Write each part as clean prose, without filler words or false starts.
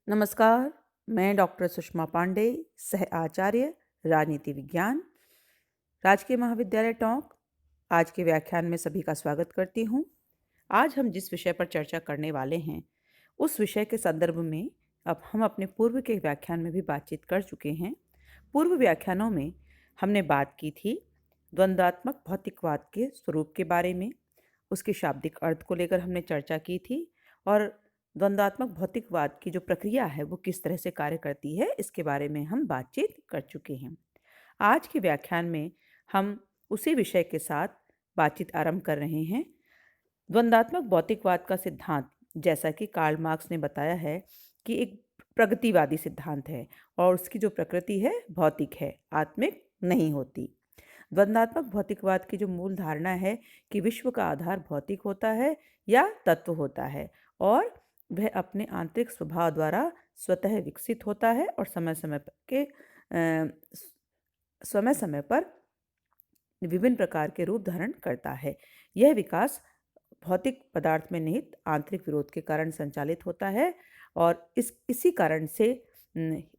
नमस्कार, मैं डॉक्टर सुषमा पांडे, सह आचार्य, राजनीति विज्ञान, राजकीय महाविद्यालय टोंक। आज के व्याख्यान में सभी का स्वागत करती हूँ। आज हम जिस विषय पर चर्चा करने वाले हैं, उस विषय के संदर्भ में अब हम अपने पूर्व के व्याख्यान में भी बातचीत कर चुके हैं। पूर्व व्याख्यानों में हमने बात की थी द्वंद्वात्मक भौतिकवाद के स्वरूप के बारे में, उसके शाब्दिक अर्थ को लेकर हमने चर्चा की थी और द्वंद्वात्मक भौतिकवाद की जो प्रक्रिया है वो किस तरह से कार्य करती है, इसके बारे में हम बातचीत कर चुके हैं। आज के व्याख्यान में हम उसी विषय के साथ बातचीत आरंभ कर रहे हैं। द्वंद्वात्मक भौतिकवाद का सिद्धांत, जैसा कि कार्ल मार्क्स ने बताया है, कि एक प्रगतिवादी सिद्धांत है और उसकी जो प्रकृति है भौतिक है, आत्मिक नहीं होती। द्वंद्वात्मक भौतिकवाद की जो मूल धारणा है कि विश्व का आधार भौतिक होता है या तत्व होता है और वह अपने आंतरिक स्वभाव द्वारा स्वतः विकसित होता है और समय समय पर विभिन्न प्रकार के रूप धारण करता है। यह विकास भौतिक पदार्थ में निहित आंतरिक विरोध के कारण संचालित होता है और इसी कारण से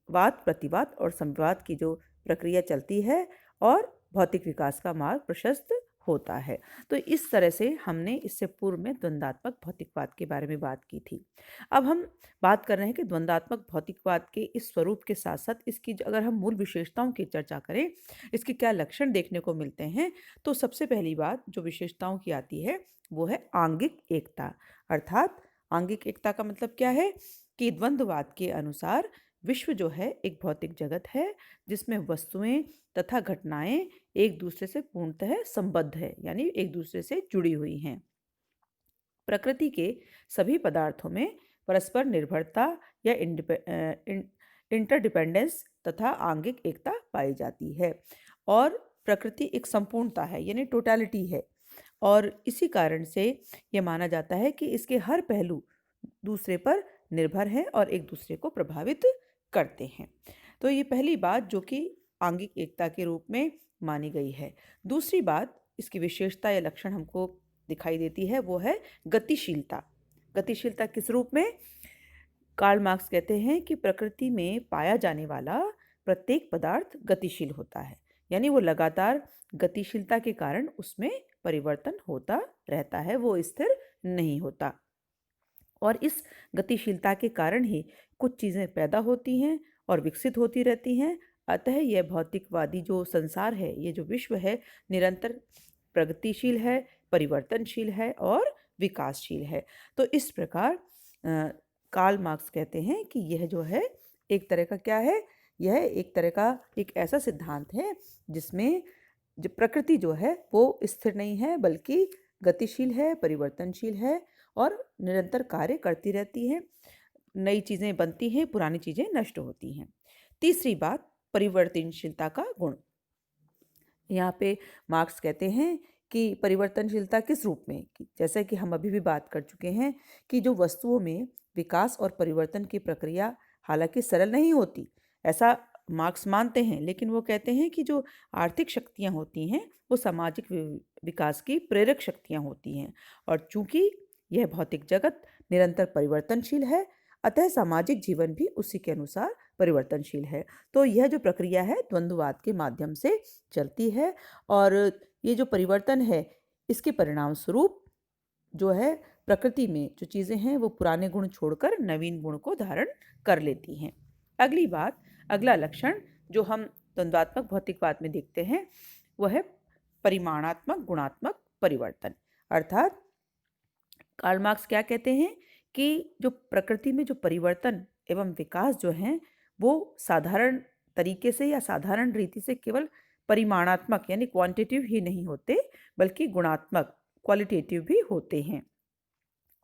वाद प्रतिवाद और संवाद की जो प्रक्रिया चलती है और भौतिक विकास का मार्ग प्रशस्त होता है। तो इस तरह से हमने इससे पूर्व में द्वंद्वात्मक भौतिकवाद के बारे में बात की थी। अब हम बात कर रहे हैं कि द्वंद्वात्मक भौतिकवाद के इस स्वरूप के साथ साथ इसकी अगर हम मूल विशेषताओं की चर्चा करें, इसके क्या लक्षण देखने को मिलते हैं, तो सबसे पहली बात जो विशेषताओं की आती है वो है आंगिक एकता। अर्थात आंगिक एकता का मतलब क्या है कि द्वंद्ववाद के अनुसार विश्व जो है एक भौतिक जगत है जिसमें वस्तुएं तथा घटनाएं एक दूसरे से पूर्णतः संबद्ध है, यानी एक दूसरे से जुड़ी हुई हैं। प्रकृति के सभी पदार्थों में परस्पर निर्भरता या इंटरडिपेंडेंस तथा आंगिक एकता पाई जाती है और प्रकृति एक संपूर्णता है, यानी टोटलिटी है और इसी कारण से यह माना जाता है कि इसके हर पहलू दूसरे पर निर्भर हैं और एक दूसरे को प्रभावित करते हैं। तो ये पहली बात जो कि आंगिक एकता के रूप में मानी गई है। दूसरी बात, इसकी विशेषता या लक्षण हमको दिखाई देती है वो है गतिशीलता। गतिशीलता किस रूप में? कार्ल मार्क्स कहते हैं कि प्रकृति में पाया जाने वाला प्रत्येक पदार्थ गतिशील होता है, यानी वो लगातार गतिशीलता के कारण उसमें परिवर्तन होता रहता है, वो स्थिर नहीं होता और इस गतिशीलता के कारण ही कुछ चीज़ें पैदा होती हैं और विकसित होती रहती हैं। अतः यह भौतिकवादी जो संसार है, ये जो विश्व है, निरंतर प्रगतिशील है, परिवर्तनशील है और विकासशील है। तो इस प्रकार कार्ल मार्क्स कहते हैं कि यह जो है एक तरह का क्या है, यह एक तरह का एक ऐसा सिद्धांत है जिसमें जो प्रकृति जो है वो स्थिर नहीं है बल्कि गतिशील है, परिवर्तनशील है और निरंतर कार्य करती रहती है। नई चीज़ें बनती हैं, पुरानी चीज़ें नष्ट होती हैं। तीसरी बात, परिवर्तनशीलता का गुण। यहाँ पे मार्क्स कहते हैं कि परिवर्तनशीलता किस रूप में, जैसे कि हम अभी भी बात कर चुके हैं कि जो वस्तुओं में विकास और परिवर्तन की प्रक्रिया हालांकि सरल नहीं होती, ऐसा मार्क्स मानते हैं, लेकिन वो कहते हैं कि जो आर्थिक शक्तियाँ होती हैं वो सामाजिक विकास की प्रेरक शक्तियाँ होती हैं और चूंकि यह भौतिक जगत निरंतर परिवर्तनशील है, अतः सामाजिक जीवन भी उसी के अनुसार परिवर्तनशील है। तो यह जो प्रक्रिया है द्वंद्ववाद के माध्यम से चलती है और ये जो परिवर्तन है इसके परिणाम स्वरूप जो है प्रकृति में जो चीज़ें हैं वो पुराने गुण छोड़कर नवीन गुण को धारण कर लेती हैं। अगली बात, अगला लक्षण जो हम द्वंद्वात्मक भौतिकवाद में देखते हैं वह है परिमाणात्मक गुणात्मक परिवर्तन। अर्थात कार्ल मार्क्स क्या कहते हैं कि जो प्रकृति में जो परिवर्तन एवं विकास जो हैं वो साधारण तरीके से या साधारण रीति से केवल परिमाणात्मक यानी क्वांटिटिव ही नहीं होते बल्कि गुणात्मक क्वालिटेटिव भी होते हैं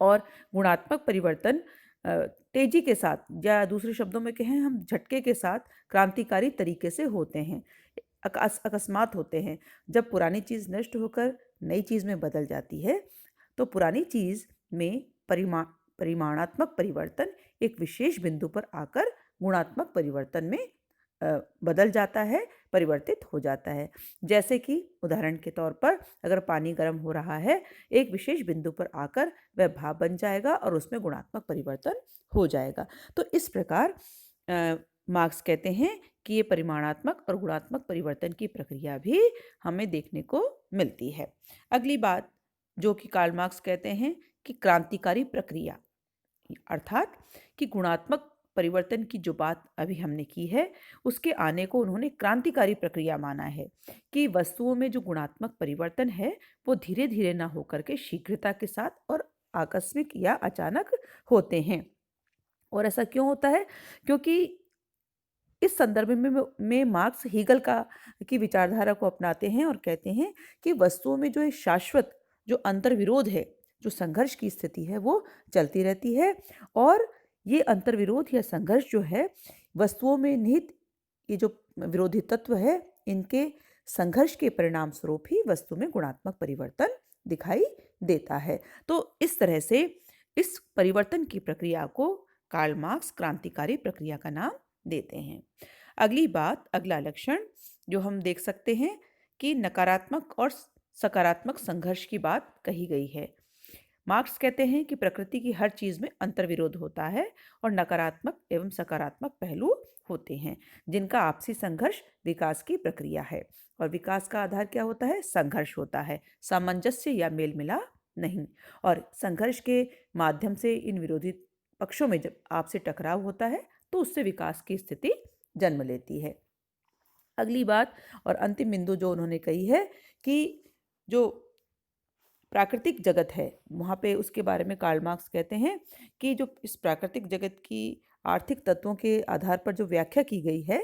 और गुणात्मक परिवर्तन तेजी के साथ या दूसरे शब्दों में कहें हम झटके के साथ क्रांतिकारी तरीके से होते हैं, अकस्मात होते हैं। जब पुरानी चीज़ नष्ट होकर नई चीज़ में बदल जाती है तो पुरानी चीज़ में परिमाणात्मक परिवर्तन एक विशेष बिंदु पर आकर गुणात्मक परिवर्तन में बदल जाता है, परिवर्तित हो जाता है। जैसे कि उदाहरण के तौर पर अगर पानी गर्म हो रहा है, एक विशेष बिंदु पर आकर वह भाप बन जाएगा और उसमें गुणात्मक परिवर्तन हो जाएगा। तो इस प्रकार मार्क्स कहते हैं कि ये परिमाणात्मक और गुणात्मक परिवर्तन की प्रक्रिया भी हमें देखने को मिलती है। अगली बात जो कि कार्ल मार्क्स कहते हैं कि क्रांतिकारी प्रक्रिया, अर्थात कि गुणात्मक परिवर्तन की जो बात अभी हमने की है, उसके आने को उन्होंने क्रांतिकारी प्रक्रिया माना है कि वस्तुओं में जो गुणात्मक परिवर्तन है वो धीरे धीरे ना होकर के शीघ्रता के साथ और आकस्मिक या अचानक होते हैं। और ऐसा क्यों होता है? क्योंकि इस संदर्भ में मार्क्स हीगल की विचारधारा को अपनाते हैं और कहते हैं कि वस्तुओं में जो एक शाश्वत जो अंतर्विरोध है, जो संघर्ष की स्थिति है, वो चलती रहती है और ये अंतर्विरोध या संघर्ष जो है वस्तुओं में निहित ये जो विरोधी तत्व है, इनके संघर्ष के परिणाम स्वरूप ही वस्तु में गुणात्मक परिवर्तन दिखाई देता है। तो इस तरह से इस परिवर्तन की प्रक्रिया को कार्ल मार्क्स क्रांतिकारी प्रक्रिया का नाम देते हैं। अगली बात, अगला लक्षण जो हम देख सकते हैं कि नकारात्मक और सकारात्मक संघर्ष की बात कही गई है। मार्क्स कहते हैं कि प्रकृति की हर चीज में अंतर्विरोध होता है और नकारात्मक एवं सकारात्मक पहलू होते हैं, जिनका आपसी संघर्ष विकास की प्रक्रिया है। और विकास का आधार क्या होता है? संघर्ष होता है, सामंजस्य या मेल मिलाप नहीं। और संघर्ष के माध्यम से इन विरोधी पक्षों में जब आपसे टकराव होता है तो उससे विकास की स्थिति जन्म लेती है। अगली बात और अंतिम बिंदु जो उन्होंने कही है कि जो प्राकृतिक जगत है, वहाँ पे उसके बारे में कार्ल मार्क्स कहते हैं कि जो इस प्राकृतिक जगत की आर्थिक तत्वों के आधार पर जो व्याख्या की गई है,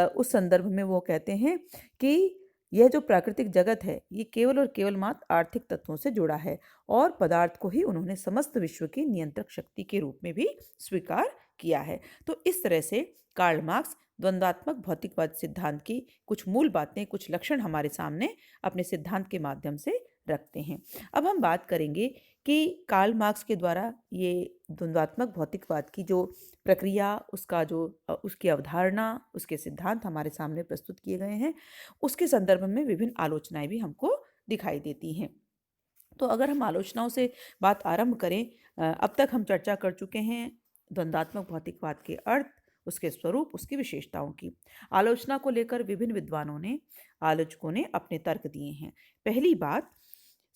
उस संदर्भ में वो कहते हैं कि यह जो प्राकृतिक जगत है ये केवल और केवल मात्र आर्थिक तत्वों से जुड़ा है और पदार्थ को ही उन्होंने समस्त विश्व की नियंत्रक शक्ति के रूप में भी स्वीकार किया है। तो इस तरह से कार्ल मार्क्स द्वंद्वात्मक भौतिकवाद सिद्धांत की कुछ मूल बातें, कुछ लक्षण हमारे सामने अपने सिद्धांत के माध्यम से रखते हैं। अब हम बात करेंगे कि कार्ल मार्क्स के द्वारा ये द्वंद्वात्मक भौतिकवाद की जो प्रक्रिया, उसका जो उसकी अवधारणा, उसके सिद्धांत हमारे सामने प्रस्तुत किए गए हैं, उसके संदर्भ में विभिन्न आलोचनाएं भी हमको दिखाई देती हैं। तो अगर हम आलोचनाओं से बात आरंभ करें, अब तक हम चर्चा कर चुके हैं द्वंद्वात्मक भौतिकवाद के अर्थ, उसके स्वरूप, उसकी विशेषताओं की। आलोचना को लेकर विभिन्न विद्वानों ने, आलोचकों ने अपने तर्क दिए हैं। पहली बात,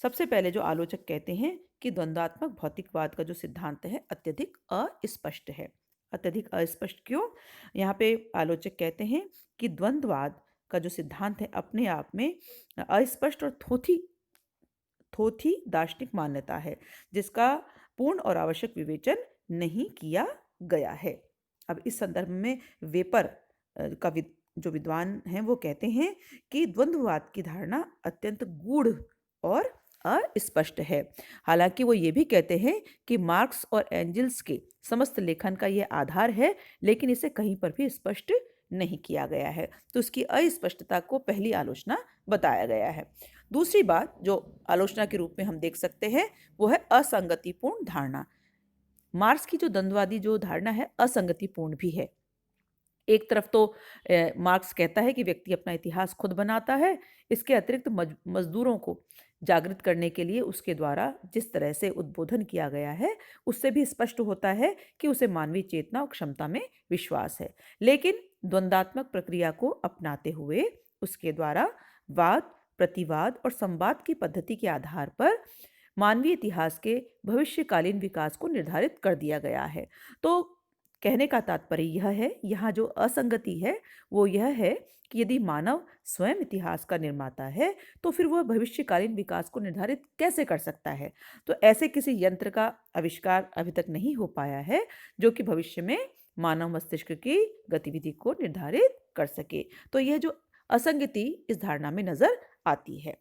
सबसे पहले जो आलोचक कहते हैं कि द्वंद्वात्मक भौतिकवाद का जो सिद्धांत है अत्यधिक अस्पष्ट है। अत्यधिक अस्पष्ट क्यों? यहाँ पे आलोचक कहते हैं कि द्वंद्ववाद का जो सिद्धांत है अपने आप में अस्पष्ट और थोथी दार्शनिक मान्यता है, जिसका पूर्ण और आवश्यक विवेचन नहीं किया गया है। अब इस संदर्भ में वेपर जो विद्वान हैं वो कहते हैं कि द्वंद्ववाद की धारणा अत्यंत गूढ़ और अस्पष्ट है। हालांकि वो ये भी कहते हैं कि मार्क्स और एंजल्स के समस्त लेखन का ये आधार है, लेकिन इसे कहीं पर भी स्पष्ट नहीं किया गया है। तो उसकी अस्पष्टता को पहली आलोचना बताया गया है। दूसरी बात जो आलोचना के रूप में हम देख सकते हैं वो है असंगतिपूर्ण धारणा। मार्क्स की जो द्वंद्ववादी जो धारणा है असंगतिपूर्ण भी है। एक तरफ तो मार्क्स कहता है कि व्यक्ति अपना इतिहास खुद बनाता है, इसके अतिरिक्त मजदूरों को जागृत करने के लिए उसके द्वारा जिस तरह से उद्बोधन किया गया है उससे भी स्पष्ट होता है कि उसे मानवीय चेतना और क्षमता में विश्वास है। लेकिन द्वंद्वात्मक प्रक्रिया को अपनाते हुए उसके द्वारा वाद, प्रतिवाद और संवाद की पद्धति के आधार पर मानवीय इतिहास के भविष्यकालीन विकास को निर्धारित कर दिया गया है। तो कहने का तात्पर्य यह है, यहाँ जो असंगति है वो यह है कि यदि मानव स्वयं इतिहास का निर्माता है तो फिर वह भविष्यकालीन विकास को निर्धारित कैसे कर सकता है? तो ऐसे किसी यंत्र का आविष्कार अभी तक नहीं हो पाया है जो कि भविष्य में मानव मस्तिष्क की गतिविधि को निर्धारित कर सके। तो यह जो असंगति इस धारणा में नजर आती है।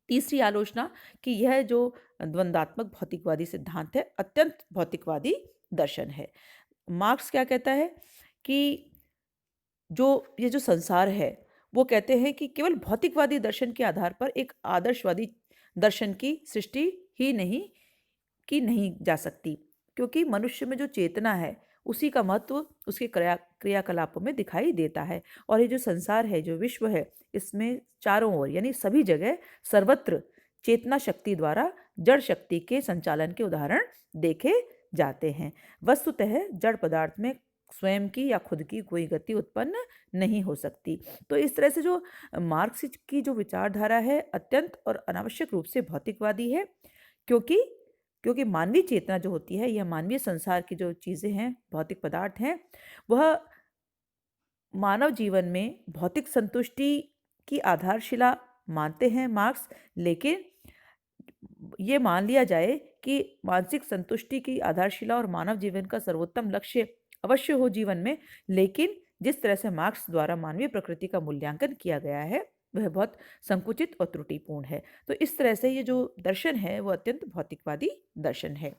तीसरी आलोचना कि यह जो द्वंद्वात्मक भौतिकवादी सिद्धांत है अत्यंत भौतिकवादी दर्शन है। मार्क्स क्या कहता है कि ये जो संसार है वो कहते हैं कि केवल भौतिकवादी दर्शन के आधार पर एक आदर्शवादी दर्शन की सृष्टि ही नहीं की नहीं जा सकती, क्योंकि मनुष्य में जो चेतना है उसी का महत्व उसके क्रियाकलापों में दिखाई देता है। और ये जो संसार है, जो विश्व है, इसमें चारों ओर यानी सभी जगह सर्वत्र चेतना शक्ति द्वारा जड़ शक्ति के संचालन के उदाहरण देखे जाते हैं। वस्तुतः जड़ पदार्थ में स्वयं की या खुद की कोई गति उत्पन्न नहीं हो सकती। तो इस तरह से जो मार्क्स की जो विचारधारा है अत्यंत और अनावश्यक रूप से भौतिकवादी है, क्योंकि क्योंकि मानवीय चेतना जो होती है या मानवीय संसार की जो चीज़ें हैं, भौतिक पदार्थ हैं, वह मानव जीवन में भौतिक संतुष्टि की आधारशिला मानते हैं मार्क्स। लेकिन ये मान लिया जाए कि मानसिक संतुष्टि की आधारशिला और मानव जीवन का सर्वोत्तम लक्ष्य अवश्य हो जीवन में, लेकिन जिस तरह से मार्क्स द्वारा मानवीय प्रकृति का मूल्यांकन किया गया है वह बहुत संकुचित और त्रुटिपूर्ण है। तो इस तरह से ये जो दर्शन है वो अत्यंत भौतिकवादी दर्शन है।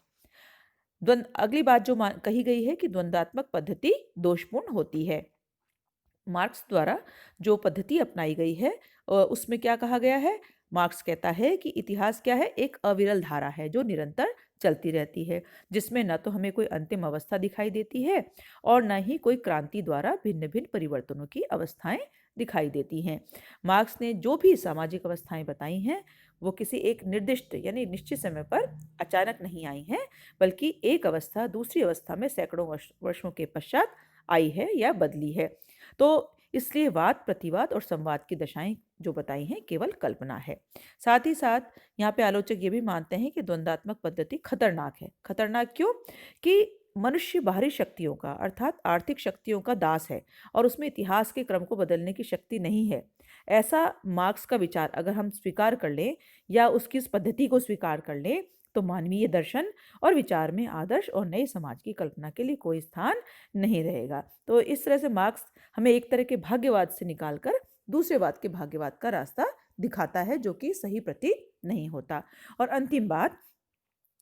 अगली बात जो कही गई है कि द्वंद्वात्मक पद्धति दोषपूर्ण होती है। मार्क्स द्वारा जो पद्धति अपनाई गई है उसमें क्या कहा गया है? मार्क्स कहता है कि इतिहास क्या है? एक अविरल धारा है जो निरंतर चलती रहती है, जिसमें न तो हमें कोई अंतिम अवस्था दिखाई देती है और न ही कोई क्रांति द्वारा भिन्न भिन्न परिवर्तनों की अवस्थाएं दिखाई देती हैं। मार्क्स ने जो भी सामाजिक अवस्थाएं बताई हैं वो किसी एक निर्दिष्ट यानी निश्चित समय पर अचानक नहीं आई हैं, बल्कि एक अवस्था दूसरी अवस्था में सैकड़ों वर्षों के पश्चात आई है या बदली है। तो इसलिए वाद प्रतिवाद और संवाद की दशाएं जो बताई हैं केवल कल्पना है। साथ ही साथ यहाँ पे आलोचक ये भी मानते हैं कि द्वंद्वात्मक पद्धति खतरनाक है। खतरनाक क्यों? कि मनुष्य बाहरी शक्तियों का अर्थात आर्थिक शक्तियों का दास है और उसमें इतिहास के क्रम को बदलने की शक्ति नहीं है। ऐसा मार्क्स का विचार अगर हम स्वीकार कर लें या उसकी उस पद्धति को स्वीकार कर लें तो मानवीय दर्शन और विचार में आदर्श और नए समाज की कल्पना के लिए कोई स्थान नहीं रहेगा। तो इस तरह से मार्क्स हमें एक तरह के भाग्यवाद से निकालकर दूसरे वाद के भाग्यवाद का रास्ता दिखाता है, जो कि सही प्रतीत नहीं होता। और अंतिम बात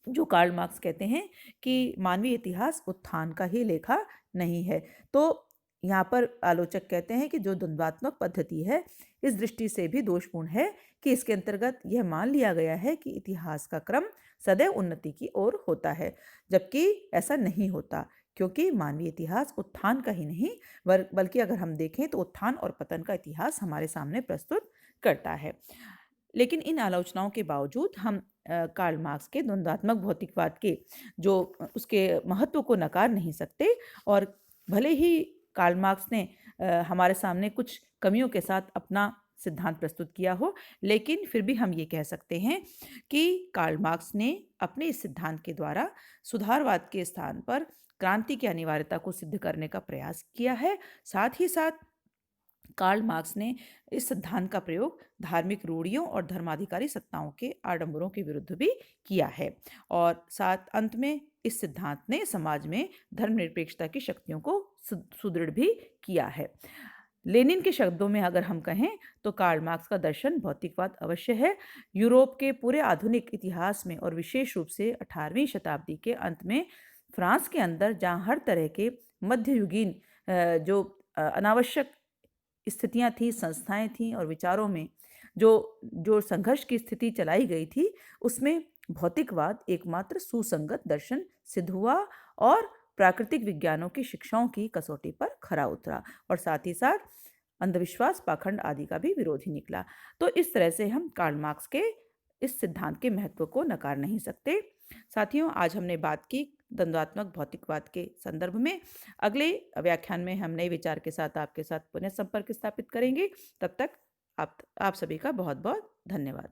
जो कार्ल मार्क्स कहते हैं कि मानवीय इतिहास उत्थान का ही लेखा नहीं है। तो यहाँ पर आलोचक कहते हैं कि जो द्वंद्वात्मक पद्धति है इस दृष्टि से भी दोषपूर्ण है कि इसके अंतर्गत यह मान लिया गया है कि इतिहास का क्रम सदैव उन्नति की ओर होता है, जबकि ऐसा नहीं होता, क्योंकि मानवीय इतिहास उत्थान का ही नहीं बल्कि अगर हम देखें तो उत्थान और पतन का इतिहास हमारे सामने प्रस्तुत करता है। लेकिन इन आलोचनाओं के बावजूद हम कार्ल मार्क्स के द्वंद्वात्मक भौतिकवाद के जो उसके महत्व को नकार नहीं सकते। और भले ही कार्ल मार्क्स ने हमारे सामने कुछ कमियों के साथ अपना सिद्धांत प्रस्तुत किया हो, लेकिन फिर भी हम ये कह सकते हैं कि कार्ल मार्क्स ने अपने इस सिद्धांत के द्वारा सुधारवाद के स्थान पर क्रांति की अनिवार्यता को सिद्ध करने का प्रयास किया है। साथ ही साथ कार्ल मार्क्स ने इस सिद्धांत का प्रयोग धार्मिक रूढ़ियों और धर्माधिकारी सत्ताओं के आडंबरों के विरुद्ध भी किया है। और साथ अंत में इस सिद्धांत ने समाज में धर्मनिरपेक्षता की शक्तियों को सुदृढ़ भी किया है। लेनिन के शब्दों में अगर हम कहें तो कार्ल मार्क्स का दर्शन भौतिकवाद अवश्य है। यूरोप के पूरे आधुनिक इतिहास में और विशेष रूप से 18वीं शताब्दी के अंत में फ्रांस के अंदर जहाँ हर तरह के मध्ययुगीन जो अनावश्यक स्थितियां थी, संस्थाएं थीं और विचारों में जो जो संघर्ष की स्थिति चलाई गई थी, उसमें भौतिकवाद एकमात्र सुसंगत दर्शन सिद्ध हुआ और प्राकृतिक विज्ञानों की शिक्षाओं की कसौटी पर खरा उतरा और साथ ही साथ अंधविश्वास, पाखंड आदि का भी विरोधी निकला। तो इस तरह से हम कार्ल मार्क्स के इस सिद्धांत के महत्व को नकार नहीं सकते। साथियों, आज हमने बात की द्वंद्वात्मक भौतिकवाद के संदर्भ में। अगले व्याख्यान में हम नए विचार के साथ आपके साथ पुनः संपर्क स्थापित करेंगे। तब तक आप सभी का बहुत बहुत धन्यवाद।